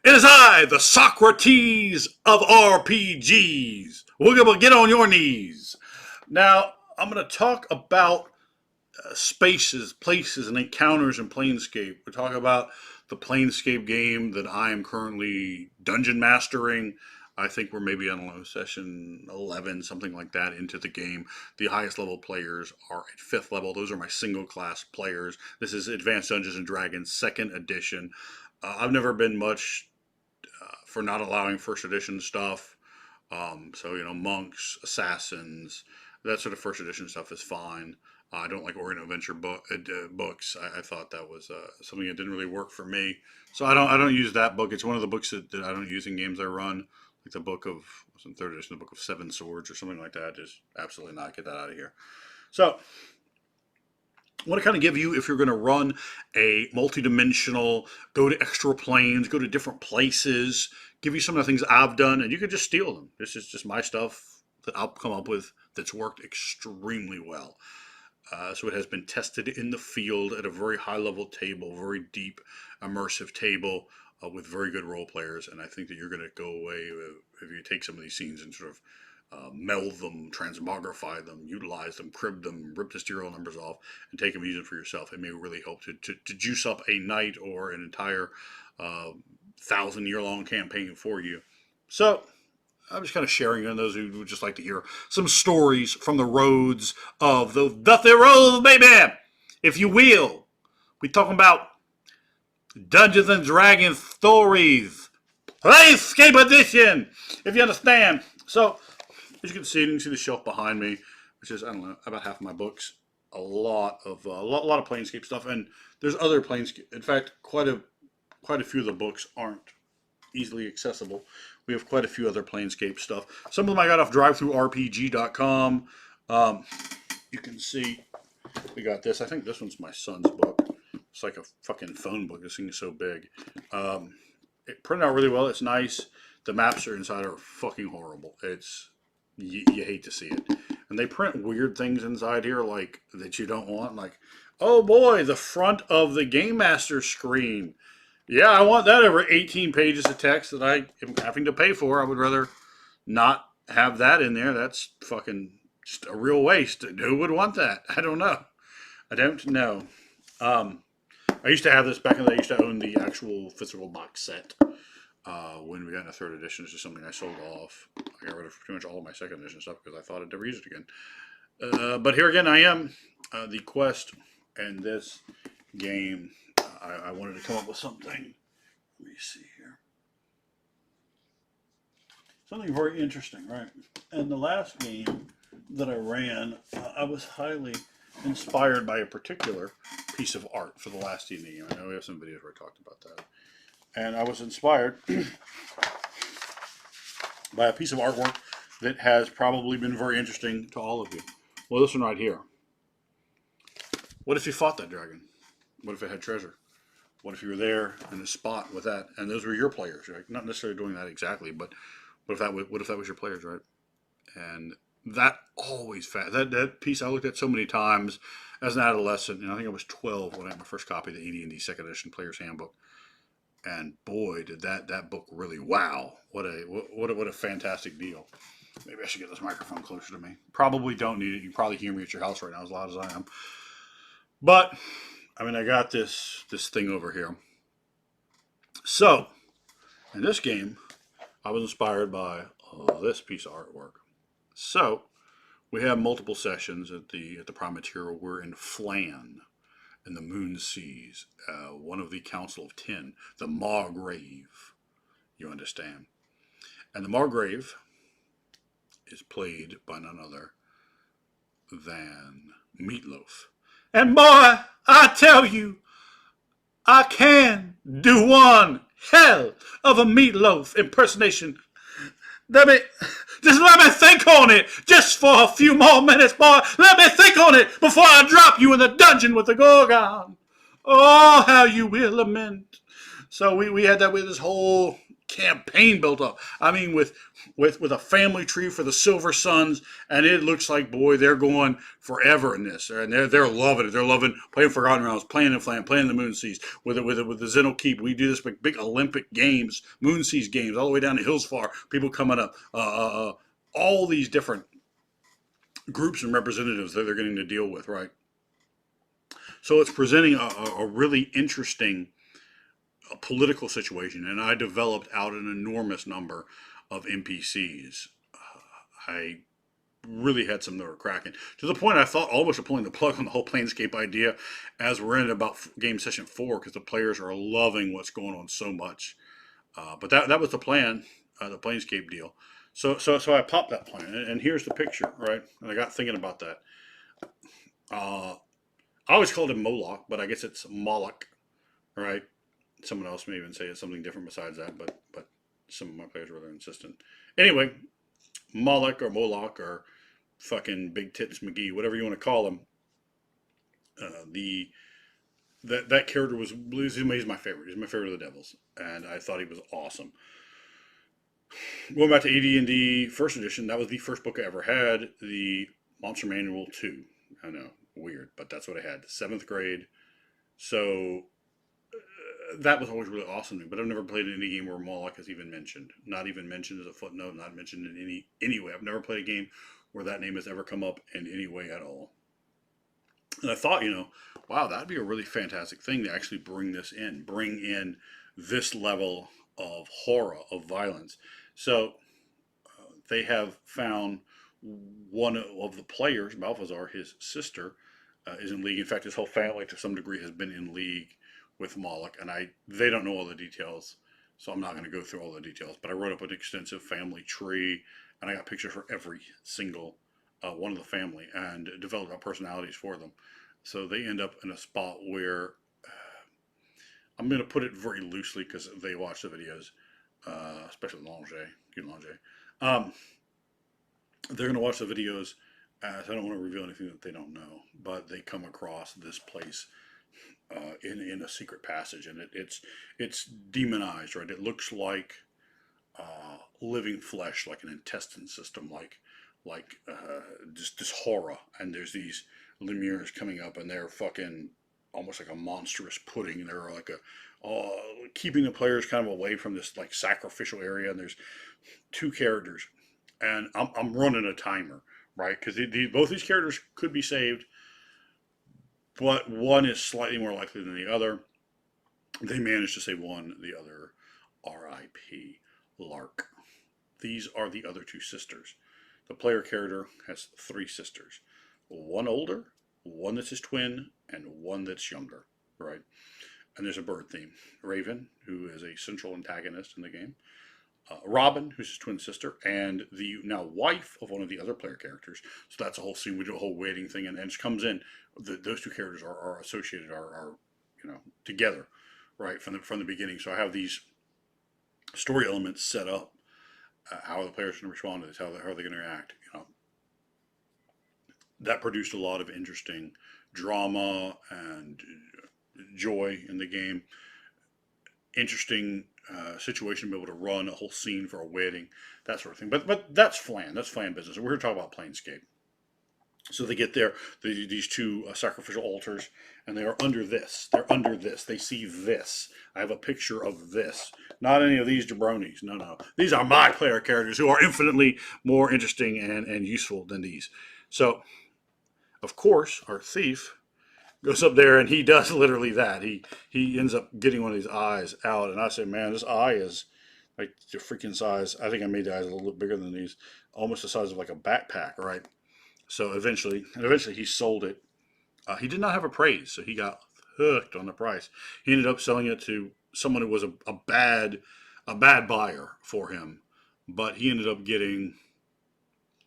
It is I, the Socrates of RPGs. We're going to get on your knees. Now, I'm going to talk about spaces, places, and encounters in Planescape. We're talking about the Planescape game that I am currently dungeon mastering. I think we're maybe, I don't know, session 11, something like that, into the game. The highest level players are at 5th level. Those are my single class players. This is Advanced Dungeons and Dragons 2nd edition. I've never been much for not allowing first edition stuff. So, monks, assassins, that sort of first edition stuff is fine. I don't like Orient Adventure books. I thought that was something that didn't really work for me. So I don't use that book. It's one of the books that I don't use in games I run. Like the book of, what's in third edition, the book of Seven Swords or something like that. Just absolutely not. Get that out of here. So I want to kind of give you, if you're going to run a multi-dimensional, go to extra planes, go to different places, give you some of the things I've done, and you can just steal them. This is just my stuff that I'll come up with that's worked extremely well. So it has been tested in the field at a very high level table, very deep, immersive table with very good role players. And I think that you're going to go away if you take some of these scenes and sort of meld them, transmogrify them, utilize them, crib them, rip the serial numbers off, and take them and use them for yourself. It may really help to juice up a night or an entire 1,000-year-long campaign for you. So I'm just kind of sharing on those who would just like to hear some stories from the roads of the Duthy Road, baby, if you will. We talking about Dungeons and Dragons stories, Planescape edition, if you understand. So, as you can see the shelf behind me, which is, I don't know, about half of my books. A lot of Planescape stuff, and there's other Planescape. In fact, quite a few of the books aren't easily accessible. We have quite a few other Planescape stuff. Some of them I got off drivethrurpg.com. You can see we got this. I think this one's my son's book. It's like a fucking phone book. This thing is so big. It printed out really well. It's nice. The maps are inside are fucking horrible. It's you hate to see it. And they print weird things inside here, like that you don't want. Like, oh boy, the front of the Game Master screen. Yeah, I want that over 18 pages of text that I am having to pay for. I would rather not have that in there. That's fucking just a real waste. Who would want that? I don't know. I don't know. I used to have this back in the day. I used to own the actual physical box set. When we got into third edition, it's just something I sold off. I got rid of pretty much all of my second edition stuff because I thought I'd never use it again. But here again, I am. The quest and this game, I wanted to come up with something. Let me see here. Something very interesting, right? And the last game that I ran, I was highly inspired by a particular piece of art for the last D&D game. I know we have some videos where I talked about that. And I was inspired by a piece of artwork that has probably been very interesting to all of you. Well, this one right here. What if you fought that dragon? What if it had treasure? What if you were there in a spot with that, and those were your players, right? Not necessarily doing that exactly, but what if that was your players, right? And that always that piece I looked at so many times as an adolescent. I think I was 12 when I had my first copy of the AD&D Second Edition Player's Handbook. And boy, did that book really wow! What a fantastic deal. Maybe I should get this microphone closer to me. Probably don't need it. You can probably hear me at your house right now as loud as I am. But I mean, I got this thing over here. So in this game, I was inspired by this piece of artwork. So we have multiple sessions at the Prime Material. We're in Flan. In the Moon Seas, one of the Council of Ten, the Margrave, you understand. And the Margrave is played by none other than Meatloaf. And boy, I tell you, I can do one hell of a Meatloaf impersonation. Let me think on it just for a few more minutes, boy. Let me think on it before I drop you in the dungeon with the Gorgon. Oh, how you will lament So we had that with this whole campaign built up. I mean, with a family tree for the Silver Suns, and it looks like, boy, they're going forever in this, and they're loving it. They're loving playing Forgotten Realms, playing in Flan, playing the Moon Seas with the Zeno Keep. We do this big Olympic games, Moon Seas games, all the way down to Hillsfar. People coming up, all these different groups and representatives that they're getting to deal with, right? So it's presenting a really interesting political situation, and I developed out an enormous number of NPCs. I really had some that were cracking to the point I thought almost of pulling the plug on the whole Planescape idea as we're in about game session 4 because the players are loving what's going on so much. But that was the plan, the Planescape deal. So I popped that plan, and here's the picture, right? And I got thinking about that. Uh, I always called him Moloch, but I guess it's Moloch, right? Someone else may even say it's something different besides that, but some of my players were insistent. Anyway, Moloch or Moloch or fucking Big Tits McGee, whatever you want to call him. The that character he's my favorite. He's my favorite of the Devils, and I thought he was awesome. Going back to AD&D First Edition, that was the first book I ever had. The Monster Manual 2. I know, weird, but that's what I had. 7th grade. So that was always really awesome to me, but I've never played any game where Moloch is even mentioned. Not even mentioned as a footnote, not mentioned in any way. I've never played a game where that name has ever come up in any way at all. And I thought, wow, that'd be a really fantastic thing to actually bring in this level of horror, of violence. So they have found one of the players, Balthazar, his sister, is in league. In fact, his whole family, to some degree, has been in league with Moloch, and they don't know all the details, so I'm not going to go through all the details. But I wrote up an extensive family tree, and I got pictures for every single one of the family, and developed our personalities for them. So they end up in a spot where I'm going to put it very loosely because they watch the videos, especially Langer. They're going to watch the videos. I don't want to reveal anything that they don't know, but they come across this place in a secret passage, and it's demonized, right? It looks like living flesh, like an intestine system, like just this horror. And there's these lemures coming up, and they're fucking almost like a monstrous pudding. And they're like keeping the players kind of away from this like sacrificial area. And there's 2 characters, and I'm running a timer, right? Because both these characters could be saved, but one is slightly more likely than the other. They managed to save one, the other R.I.P. Lark. These are the other 2 sisters. The player character has 3 sisters. One older, one that's his twin, and one that's younger, right? And there's a bird theme. Raven, who is a central antagonist in the game. Robin, who's his twin sister, and the now wife of one of the other player characters. So that's a whole scene. We do a whole waiting thing, and she comes in. Those 2 characters are associated, are together, right from the beginning. So I have these story elements set up. How the players can respond to this, how they're going to react. That produced a lot of interesting drama and joy in the game. Interesting situation to be able to run a whole scene for a wedding, that sort of thing. But that's Flan. That's Flan business. And we're here to talk about Planescape. So they get there, these 2 sacrificial altars, and they are under this. They're under this. They see this. I have a picture of this. Not any of these jabronis. No. These are my player characters who are infinitely more interesting and useful than these. So, of course, our thief goes up there, and he does literally that. He ends up getting one of these eyes out, and I say, man, this eye is like the freaking size. I think I made the eyes a little bit bigger than these, almost the size of like a backpack, right? So eventually he sold it. He did not have a praise, so he got hooked on the price. He ended up selling it to someone who was a bad buyer for him, but he ended up getting,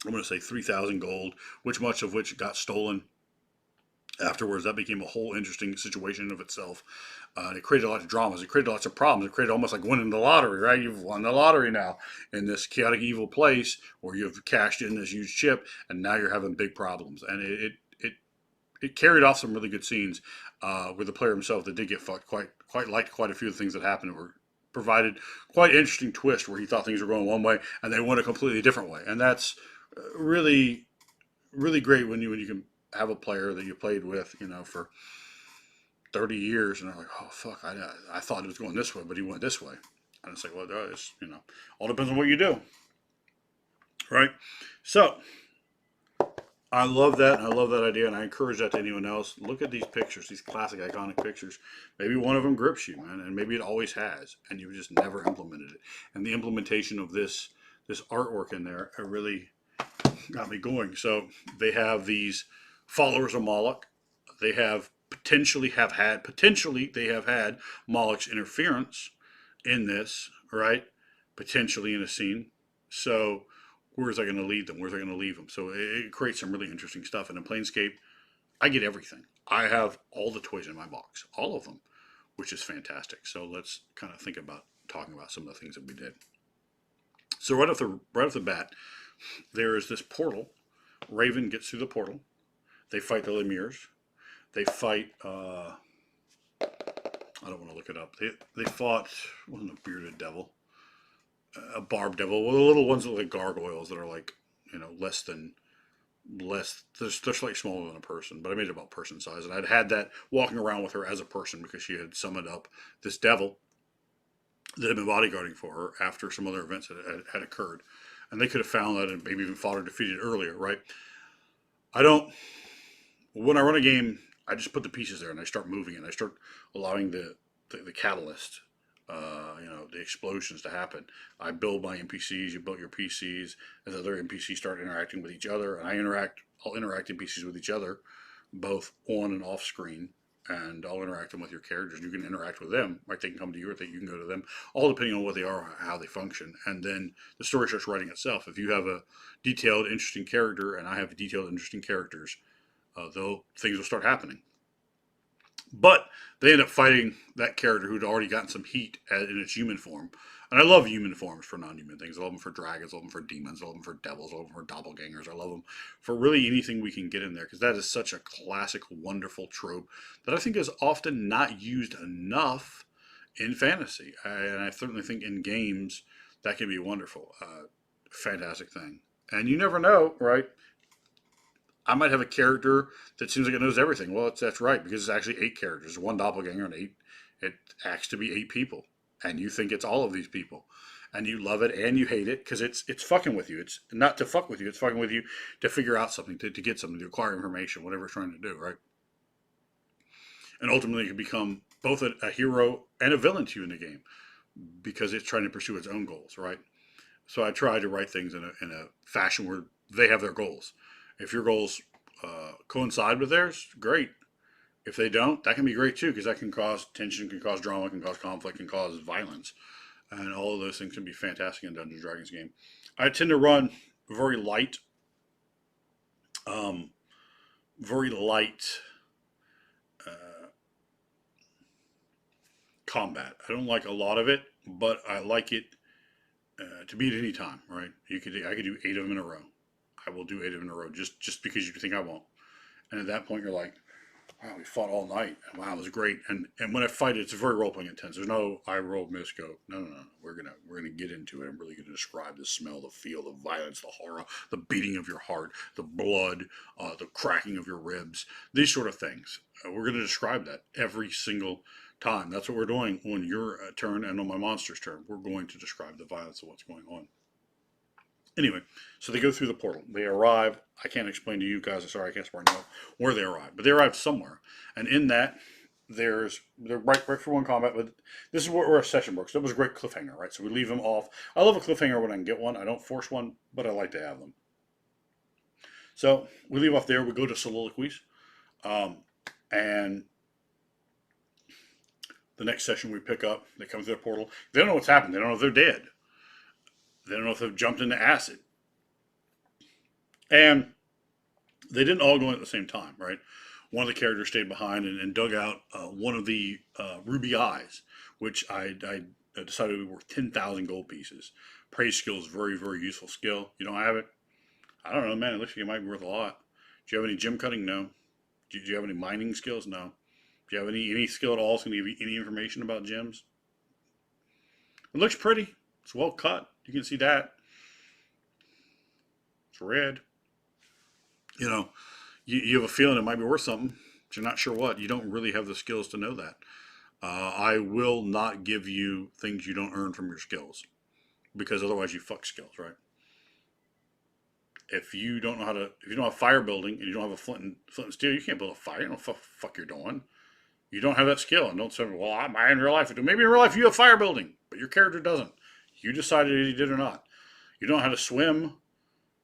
I'm going to say 3,000 gold, much of which got stolen afterwards. That became a whole interesting situation of itself. It created lots of dramas. It created lots of problems. It created almost like winning the lottery, right? You've won the lottery now in this chaotic, evil place where you've cashed in this huge chip, and now you're having big problems. And it it carried off some really good scenes with the player himself that did get fucked. Quite liked quite a few of the things that happened. Were provided quite interesting twist where he thought things were going one way and they went a completely different way, and that's really really great when you can have a player that you played with, for 30 years, and they're like, oh fuck, I thought it was going this way, but he went this way, and it's like, well, it's all depends on what you do, right? So I love that, and I love that idea, and I encourage that to anyone else. Look at these pictures, these classic, iconic pictures. Maybe one of them grips you, man, and maybe it always has, and you just never implemented it. And the implementation of this artwork in there, it really got me going. So they have these followers of Moloch. They have potentially they have had Moloch's interference in this, right? Potentially in a scene. So where's that going to lead them? Where's that going to leave them? So it creates some really interesting stuff. And in Planescape, I get everything. I have all the toys in my box, all of them, which is fantastic. So let's kind of think about talking about some of the things that we did. So right off the bat, there is this portal. Raven gets through the portal. They fight the Lemirs. They fight. I don't want to look it up. They fought. Wasn't a bearded devil, a barb devil. Well, the little ones that look like gargoyles that are like less. They're slightly smaller than a person, but I made it about person size, and I'd had that walking around with her as a person because she had summoned up this devil that had been bodyguarding for her after some other events that had occurred. And they could have found that and maybe even fought or defeated earlier, right? When I run a game, I just put the pieces there and I start moving and I start allowing the catalyst, the explosions to happen. I build my NPCs, you build your PCs, as other NPCs start interacting with each other, and I'll interact NPCs with each other, both on and off screen, and I'll interact them with your characters. You can interact with them, right? They can come to you, or you can go to them, all depending on what they are, how they function. And then the story starts writing itself. If you have a detailed, interesting character, and I have detailed, interesting characters, things will start happening. But they end up fighting that character who'd already gotten some heat in its human form. And I love human forms for non-human things. I love them for dragons. I love them for demons. I love them for devils. I love them for doppelgangers. I love them for really anything we can get in there, because that is such a classic, wonderful trope that I think is often not used enough in fantasy. And I certainly think in games that can be wonderful. Fantastic thing. And you never know, right? I might have a character that seems like it knows everything. Well, that's right, because it's actually 8 characters, one doppelganger, and it acts to be 8 people, and you think it's all of these people, and you love it and you hate it because it's fucking with you. It's not to fuck with you; it's fucking with you to figure out something, to get something, to acquire information, whatever it's trying to do, right? And ultimately, it can become both a hero and a villain to you in the game because it's trying to pursue its own goals, right? So I try to write things in a fashion where they have their goals. If your goals coincide with theirs, great. If they don't, that can be great too, because that can cause tension, can cause drama, can cause conflict, can cause violence. And all of those things can be fantastic in Dungeons & Dragons game. I tend to run very light, um, very light combat. I don't like a lot of it, but I like it to beat any time, right? I could do 8 of them in a row. I will do 8 of them in a row just because you think I won't. And at that point, you're like, wow, we fought all night. And wow, it was great. And when I fight, it's very role playing intense. There's no I roll, miss, go. No. We're gonna get into it. I'm really gonna describe the smell, the feel, the violence, the horror, the beating of your heart, the blood, the cracking of your ribs, these sort of things. We're gonna describe that every single time. That's what we're doing on your turn and on my monster's turn. We're going to describe the violence of what's going on. Anyway, so they go through the portal. They arrive. I can't explain to you guys. Sorry, I can't know where they arrive, but they arrive somewhere. And in that, they're right for one combat. But this is where a session works. That was a great cliffhanger, right? So we leave them off. I love a cliffhanger when I can get one. I don't force one, but I like to have them. So we leave off there. We go to soliloquies, and the next session we pick up. They come through the portal. They don't know what's happened. They don't know if they're dead. They don't know if they've jumped into acid. And they didn't all go in at the same time, right? One of the characters stayed behind and dug out one of the ruby eyes, which I decided would be worth 10,000 gold pieces. Praise skill is very, very useful skill. You don't have it? I don't know, man. It looks like it might be worth a lot. Do you have any gem cutting? No. Do you have any mining skills? No. Do you have any skill at all that's going to give you any information about gems? It looks pretty. It's well cut. You can see that. It's red. You know, you have a feeling it might be worth something, but you're not sure what. You don't really have the skills to know that. I will not give you things you don't earn from your skills because otherwise you fuck skills, right? If you don't know how to, if you don't have fire building and you don't have a flint and steel, you can't build a fire. You don't know what the fuck you're doing. You don't have that skill, and don't say, "Well, I in real life do." Maybe in real life you have fire building, but your character doesn't. You decided if you did or not. You don't know how to swim.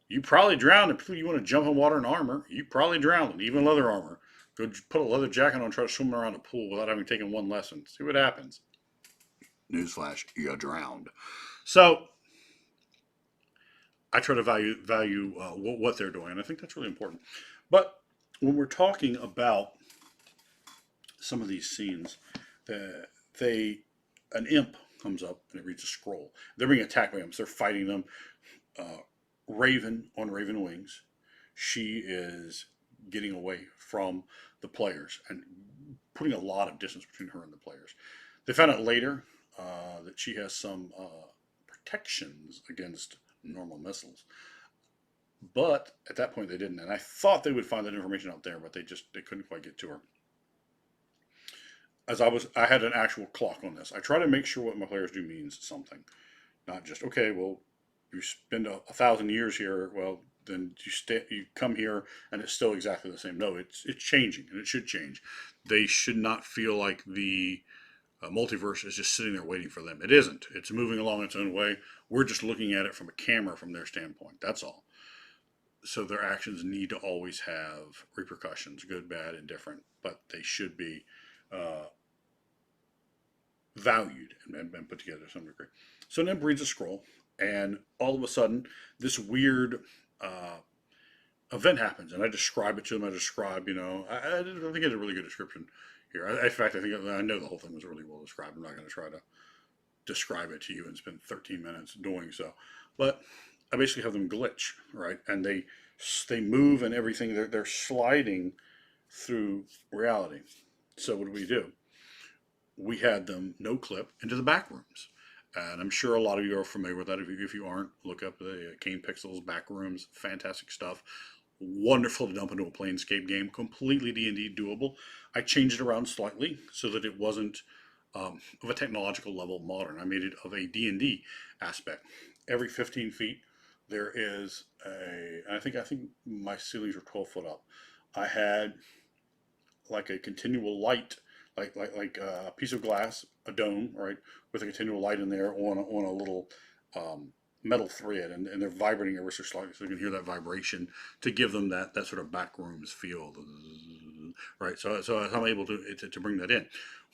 You probably drowned. If you want to jump in water in armor, you probably drowned, even leather armor. Go put a leather jacket on and try to swim around a pool without having taken one lesson. See what happens. Newsflash, you drowned. So I try to value what they're doing, and I think that's really important. But when we're talking about some of these scenes, they an imp comes up and it reads a scroll. They're being attacked by imps. They're fighting them. Raven on Raven wings. She is getting away from the players and putting a lot of distance between her and the players. They found out later that she has some protections against normal missiles. But at that point they didn't, and I thought they would find that information out there, but they couldn't quite get to her. I had an actual clock on this. I try to make sure what my players do means something, not just okay. Well, you spend 1,000 years here. Well, then you come here and it's still exactly the same. No, it's changing and it should change. They should not feel like the multiverse is just sitting there waiting for them. It isn't. It's moving along its own way. We're just looking at it from a camera from their standpoint. That's all. So their actions need to always have repercussions, good, bad, indifferent, but they should be valued and put together to some degree. So Nim reads a scroll, and all of a sudden, this weird event happens, and I describe it to them. I describe, I don't think I did a really good description here. In fact, I think I know the whole thing was really well described. I'm not going to try to describe it to you and spend 13 minutes doing so, but I basically have them glitch, right? And they move and everything. They're sliding through reality. So what do? We had them no clip into the back rooms. And I'm sure a lot of you are familiar with that. If you aren't, look up the Kane Pixels back rooms. Fantastic stuff. Wonderful to dump into a Planescape game. Completely D&D doable. I changed it around slightly so that it wasn't of a technological level modern. I made it of a D&D aspect. Every 15 feet there is I think my ceilings were 12 foot up. I had like a continual light, like a piece of glass, a dome, right, with a continual light in there on a little metal thread, and they're vibrating ever so slightly, so you can hear that vibration to give them that sort of back rooms feel, right? So I'm able to bring that in.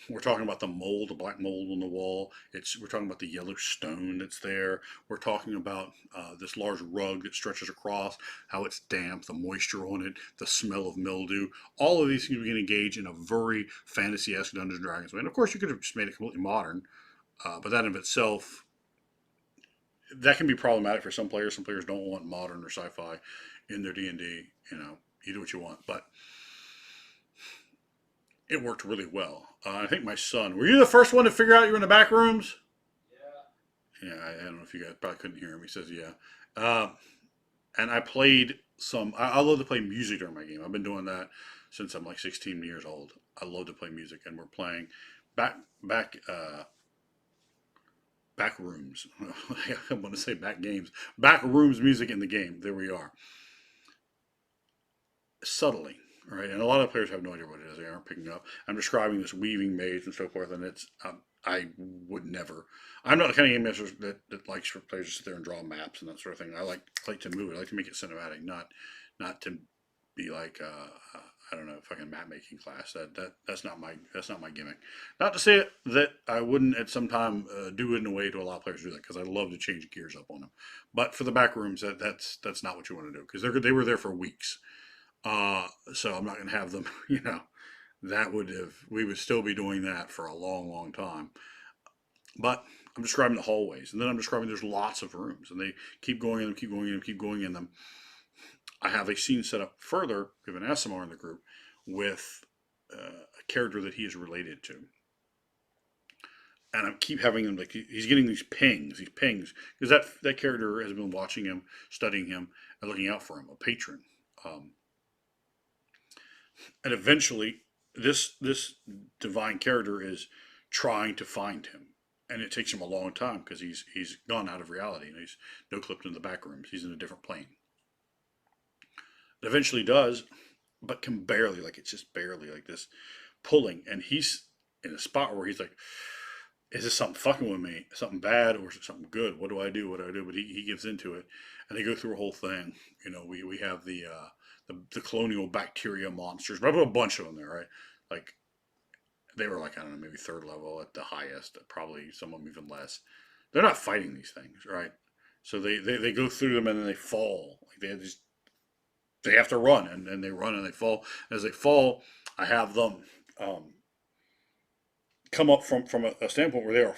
We're talking about the mold, the black mold on the wall. We're talking about the yellow stone that's there. We're talking about this large rug that stretches across, how it's damp, the moisture on it, the smell of mildew. All of these things we can engage in a very fantasy-esque Dungeons and Dragons way. And of course, you could have just made it completely modern, but that in of itself, that can be problematic for some players. Some players don't want modern or sci-fi in their D&D. You do what you want, but it worked really well. I think my son, were you the first one to figure out you were in the back rooms? Yeah, I don't know if you guys probably couldn't hear him. He says, yeah. And I played I love to play music during my game. I've been doing that since I'm like 16 years old. I love to play music, and we're playing back rooms. I want to say back games. Back rooms music in the game. There we are. Subtly, right? And a lot of players have no idea what it is. They aren't picking up. I'm describing this weaving maze and so forth, and it's I would never. I'm not the kind of game master that likes for players to sit there and draw maps and that sort of thing. I like to move it. I like to make it cinematic, not to be like I don't know, fucking map making class. That's not my gimmick. Not to say that I wouldn't at some time do it in a way to allow players to do that, because I love to change gears up on them. But for the back rooms, that's not what you want to do, because they were there for weeks. So I'm not going to have them, we would still be doing that for a long, long time. But I'm describing the hallways, and then I'm describing there's lots of rooms, and they keep going in them, keep going in them, keep going in them. I have a scene set up further. We have an SMR in the group with a character that he is related to. And I keep having him, like, he's getting these pings, because that character has been watching him, studying him, and looking out for him, a patron. Um, and eventually, this divine character is trying to find him, and it takes him a long time because he's gone out of reality and he's no clipped in the back rooms. He's in a different plane. It eventually does, but can barely, like, it's just barely like this pulling, and he's in a spot where he's like, is this something fucking with me? Something bad or is it something good? What do I do? What do I do? But he gives into it, and they go through a whole thing. You know, we have the colonial bacteria monsters, but I put a bunch of them there, right? Like, they were like, I don't know, maybe third level at the highest, probably some of them even less. They're not fighting these things, right? So they go through them and then they fall. Like, they have to run, and they run and they fall. As they fall, I have them um, come up from a standpoint where they are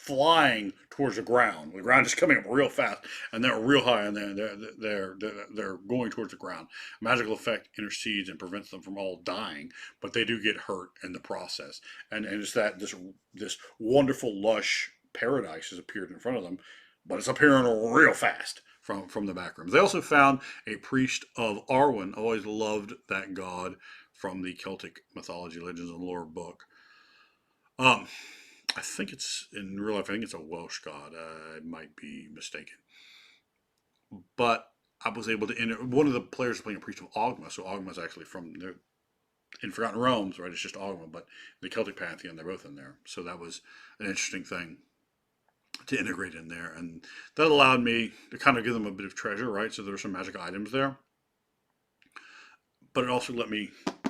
flying towards the ground. The ground is coming up real fast, and they're real high, and they're going towards the ground. Magical effect intercedes and prevents them from all dying, but they do get hurt in the process. And it's that this wonderful lush paradise has appeared in front of them, but it's appearing real fast from the back rooms. They also found a priest of Arwen. I always loved that god from the Celtic mythology, legends, and lore book. Um, I think it's in real life. I think it's a Welsh god. I might be mistaken, but I was able to enter. One of the players was playing a priest of Ogma, so Ogma is actually from the in Forgotten Realms, right? It's just Ogma, but the Celtic pantheon, they're both in there. So that was an interesting thing to integrate in there, and that allowed me to kind of give them a bit of treasure, right? So there's some magic items there, but it also let me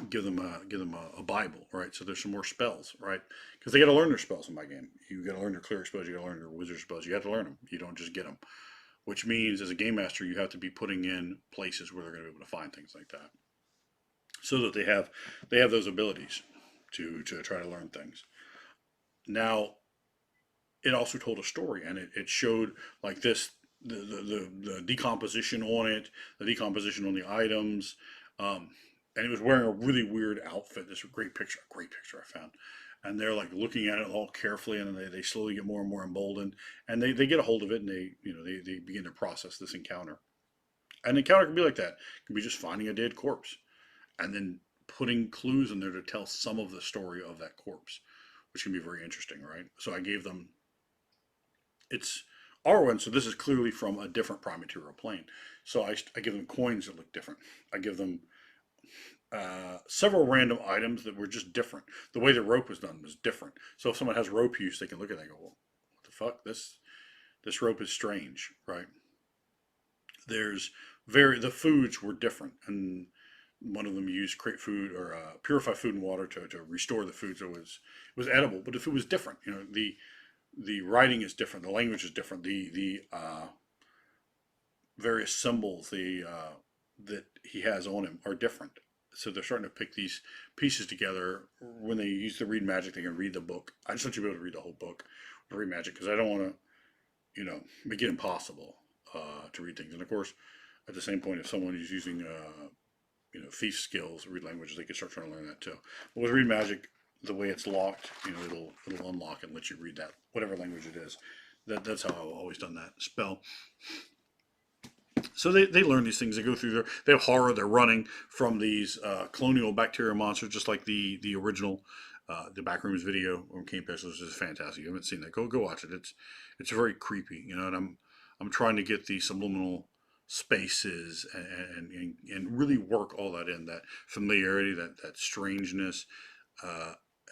give them a Bible, right? So there's some more spells, right? Because they got to learn their spells in my game. You got to learn their cleric spells. You got to learn their wizard spells. You have to learn them. You don't just get them. Which means, as a game master, you have to be putting in places where they're going to be able to find things like that, so that they have those abilities to try to learn things. Now, it also told a story, and it showed like this the decomposition on it, the decomposition on the items, and he was wearing a really weird outfit. This great picture I found, and they're like looking at it all carefully, and they slowly get more and more emboldened, and they get a hold of it, and they begin to process this encounter. An encounter can be like that. It can be just finding a dead corpse, and then putting clues in there to tell some of the story of that corpse, which can be very interesting, right? So I gave them it's Arwen, so this is clearly from a different prime material plane. So I give them coins that look different. I give them several random items that were just different. The way the rope was done was different. So if someone has rope use, they can look at it and go, well, what the fuck? This rope is strange, right? There's the foods were different, and one of them used create food or purify food and water to restore the food, so it was edible. But the food was different. The writing is different. The language is different. The various symbols that he has on him are different. So they're starting to pick these pieces together. When they use the read magic, they can read the book. I just want you to be able to read the whole book, read magic, because I don't want to, make it impossible to read things. And of course, at the same point, if someone is using thief skills, read languages, they can start trying to learn that too. But with read magic, the way it's locked, it'll unlock and let you read that whatever language it is. That's how I've always done that spell. So they learn these things. They go through they have horror. They're running from these colonial bacteria monsters, just like the original the Backrooms video on Camp Pesos is fantastic. You haven't seen that? Go watch it. It's very creepy, and I'm trying to get the subliminal spaces and really work all that in, that familiarity, that strangeness.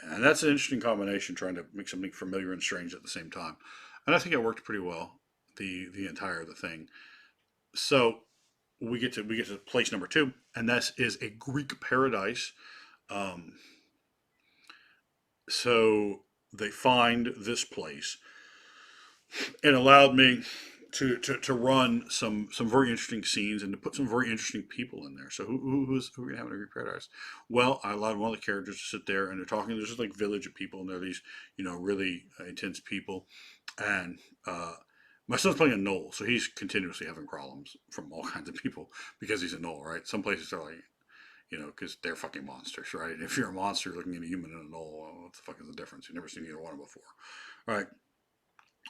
And that's an interesting combination, trying to make something familiar and strange at the same time. And I think it worked pretty well, the entire of the thing. So we get to place number two, and that is a Greek paradise. Um, so they find this place. It allowed me to run some very interesting scenes and to put some very interesting people in there. So who are we gonna have in a Greek paradise? Well, I allowed one of the characters to sit there, and they're talking. There's just like village of people, and they're these really intense people, and my son's playing a Knoll, so he's continuously having problems from all kinds of people because he's a Knoll, right? Some places are like, because they're fucking monsters, right? If you're a monster looking at a human and a gnoll, well, what the fuck is the difference? You've never seen either one of them before, right?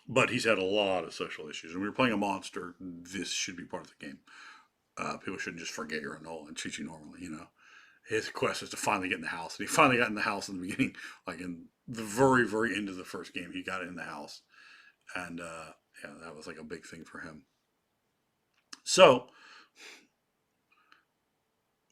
But he's had a lot of social issues. And when you're playing a monster, this should be part of the game. People shouldn't just forget you're a gnoll and treat you normally. His quest is to finally get in the house. And he finally got in the house in the beginning, like in the very, very end of the first game. He got in the house. And yeah, that was like a big thing for him. So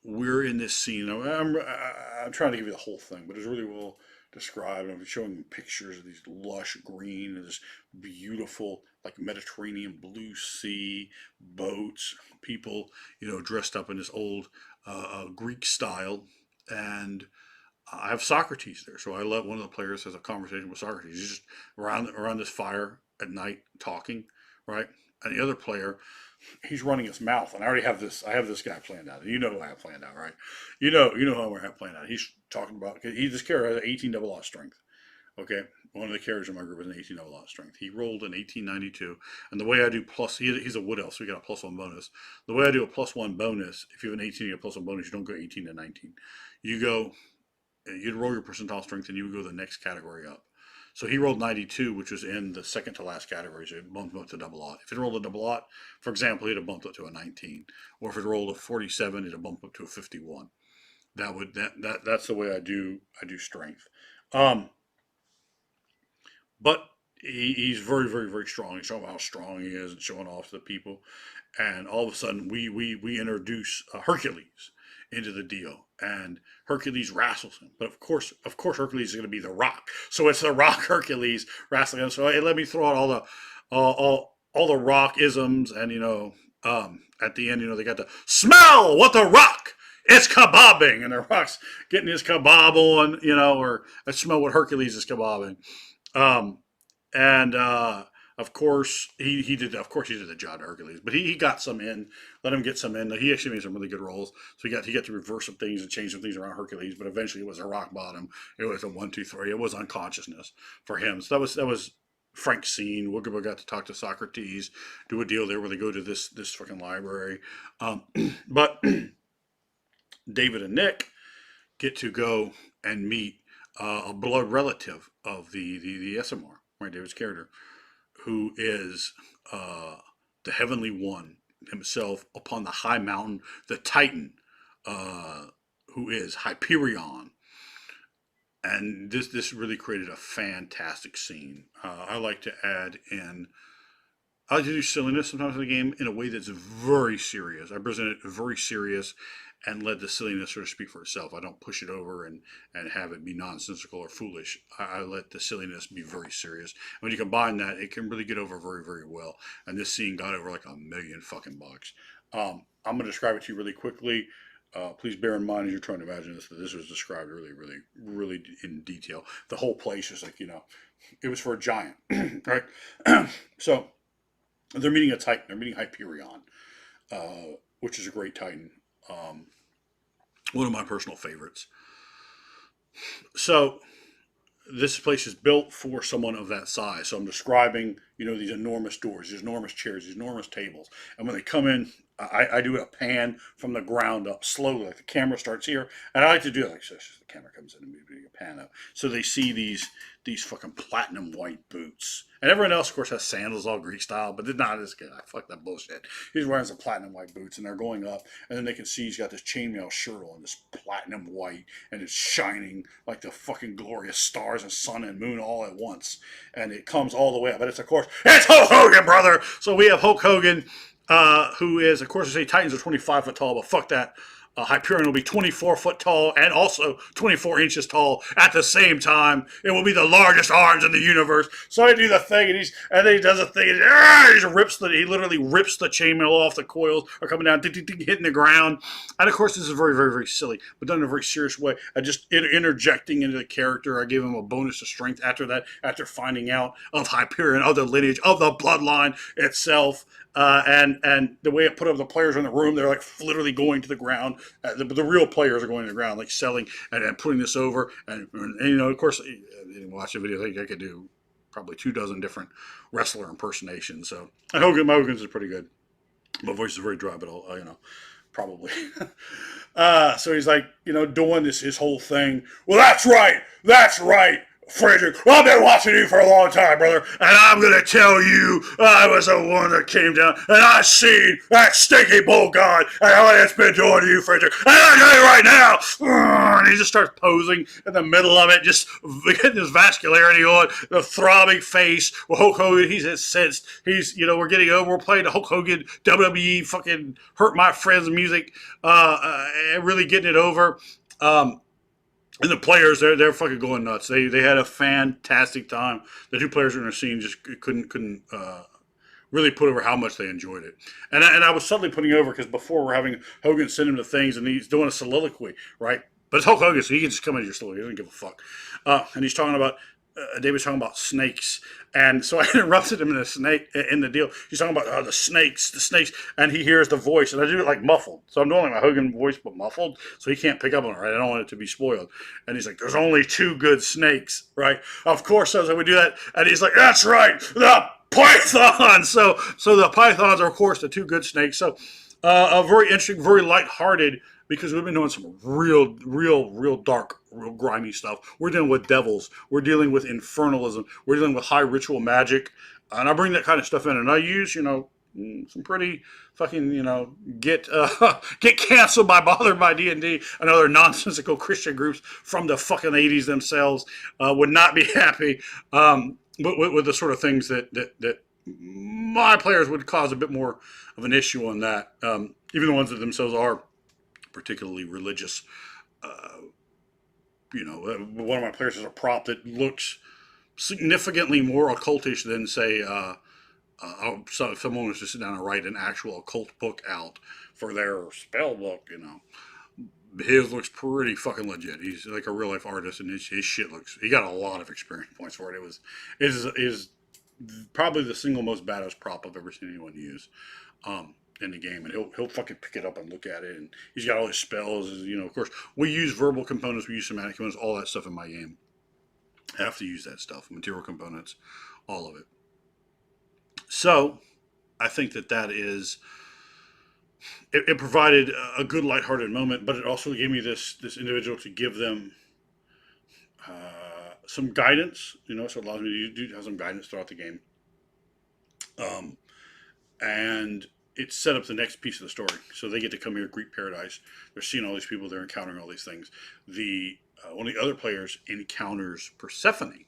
we're in this scene. I'm trying to give you the whole thing, but it's really well described. I'm showing pictures of these lush green and this beautiful, like Mediterranean blue sea, boats, people, dressed up in this old Greek style. And I have Socrates there. So I let one of the players has a conversation with Socrates. He's just around this fire at night talking, right? And the other player, he's running his mouth, and I already have this. I have this guy planned out. You know who I have planned out, right? You know who I have planned out. He's talking about. This character has an 18 double odd strength. Okay, one of the characters in my group has an 18 double odd strength. He rolled an 1892, and the way I do plus, he's a wood elf, so we got a +1 bonus. The way I do a +1 bonus, if you have an 18, you get a +1 bonus. You don't go 18 to 19. You'd roll your percentile strength, and you would go the next category up. So he rolled 92, which was in the second to last category, so it bumped him up to double odd. If it rolled a double odd, for example, he'd have bumped up to a 19. Or if it rolled a 47, it'd have bumped up to a 51. That's the way I do strength. But he's very, very, very strong. He's showing how strong he is and showing off to the people. And all of a sudden, we introduce Hercules into the deal, and Hercules wrestles him. But of course, Hercules is going to be the Rock. So it's the Rock Hercules wrestling him. So hey, let me throw out all the Rock isms, and at the end, they got to smell what the Rock is kebabbing, and the Rock's getting his kebab on, or I smell what Hercules is kebabbing. And of course he did. Of course he did the job to Hercules, but he got some in. Let him get some in. He actually made some really good rolls. So he got to reverse some things and change some things around Hercules. But eventually it was a rock bottom. It was a 1, 2, 3. It was unconsciousness for him. So that was Frank's scene. Wooga got to talk to Socrates, do a deal there where they go to this fucking library. But David and Nick get to go and meet a blood relative of the SMR, right? David's character, who is the Heavenly One himself upon the high mountain, the Titan, who is Hyperion. And this really created a fantastic scene. I like to add in. I like to do silliness sometimes in the game in a way that's very serious. I present it very serious and let the silliness sort of speak for itself. I don't push it over and have it be nonsensical or foolish. I let the silliness be very serious. When you combine that, it can really get over very, very well. And this scene got over like $1 million fucking bucks. I'm going to describe it to you really quickly. Please bear in mind as you're trying to imagine this, that this was described really, really, really in detail. The whole place is like, it was for a giant, right? So they're meeting a Titan. They're meeting Hyperion, which is a great Titan. One of my personal favorites. So this place is built for someone of that size. So I'm describing, these enormous doors, these enormous chairs, these enormous tables. And when they come in, I do a pan from the ground up slowly. Like the camera starts here, and I like to do it like so. The camera comes in and we do a pan up, so they see these fucking platinum white boots. And everyone else, of course, has sandals, all Greek style, but they're not this guy. Fuck that bullshit. He's wearing some platinum white boots, and they're going up, and then they can see he's got this chainmail shirt on, this platinum white, and it's shining like the fucking glorious stars and sun and moon all at once. And it comes all the way up, but it's Hulk Hogan, brother. So we have Hulk Hogan. Who is, of course, they say Titans are 25 foot tall, but fuck that. Hyperion will be 24 foot tall and also 24 inches tall at the same time. It will be the largest arms in the universe. So I do the thing, and then he does a thing, and he literally rips the chainmail off. The coils are coming down, hitting the ground. And of course, this is very, very, very silly, but done in a very serious way. I just interjecting into the character. I gave him a bonus of strength after that, after finding out of Hyperion, of the lineage, of the bloodline itself. And the way it put up the players in the room, they're like literally going to the ground. The real players are going to the ground, like selling and putting this over. And of course, I didn't watch the video. I think I could do probably 24 different wrestler impersonations. So my Hogan's is pretty good. My voice is very dry, but probably. So he's like, doing his whole thing. Well, that's right, Frederick. I've been watching you for a long time, brother, and I'm gonna tell you, I was the one that came down, and I seen that stinky bull god, and what it's been doing to you, Frederick, and I tell you right now. And he just starts posing in the middle of it, just getting his vascularity on, the throbbing face. Well, Hulk Hogan, he's incensed. We're getting over. We're playing the Hulk Hogan WWE fucking hurt my friends music, and really getting it over. And the players, they're fucking going nuts. They had a fantastic time. The two players in the scene just couldn't really put over how much they enjoyed it. And I was suddenly putting over because before we're having Hogan send him the things and he's doing a soliloquy, right? But it's Hulk Hogan, so he can just come into your soliloquy. He doesn't give a fuck. And he's talking about David's talking about snakes, and so I interrupted him in the deal. He's talking about the snakes, and he hears the voice, and I do it like muffled. So I'm doing like my Hogan voice, but muffled, so he can't pick up on it. Right? I don't want it to be spoiled. And he's like, "There's only two good snakes, right?" Of course, as we do that, and he's like, "That's right, the python." So the pythons are, of course, the two good snakes. So a very interesting, very lighthearted. Because we've been doing some real dark, real grimy stuff. We're dealing with devils. We're dealing with infernalism. We're dealing with high ritual magic. And I bring that kind of stuff in. And I use, some pretty fucking, get canceled by Bothered by D&D and other nonsensical Christian groups from the fucking 80s themselves would not be happy with the sort of things that my players would cause a bit more of an issue on that. Even the ones that themselves are particularly religious. One of my players has a prop that looks significantly more occultish than, say, so if someone was to sit down and write an actual occult book out for their spell book, his looks pretty fucking legit. He's like a real life artist, and his shit looks. He got a lot of experience points for it. It is probably the single most badass prop I've ever seen anyone use. In the game, and he'll fucking pick it up and look at it, and he's got all his spells. Of course, we use verbal components, we use somatic components, all that stuff in my game. I have to use that stuff, material components, all of it. So, I think that is. It provided a good lighthearted moment, but it also gave me this individual to give them some guidance. So it allows me to have some guidance throughout the game. And it set up the next piece of the story. So they get to come here, Greek paradise. They're seeing all these people. They're encountering all these things. One of the other players encounters Persephone,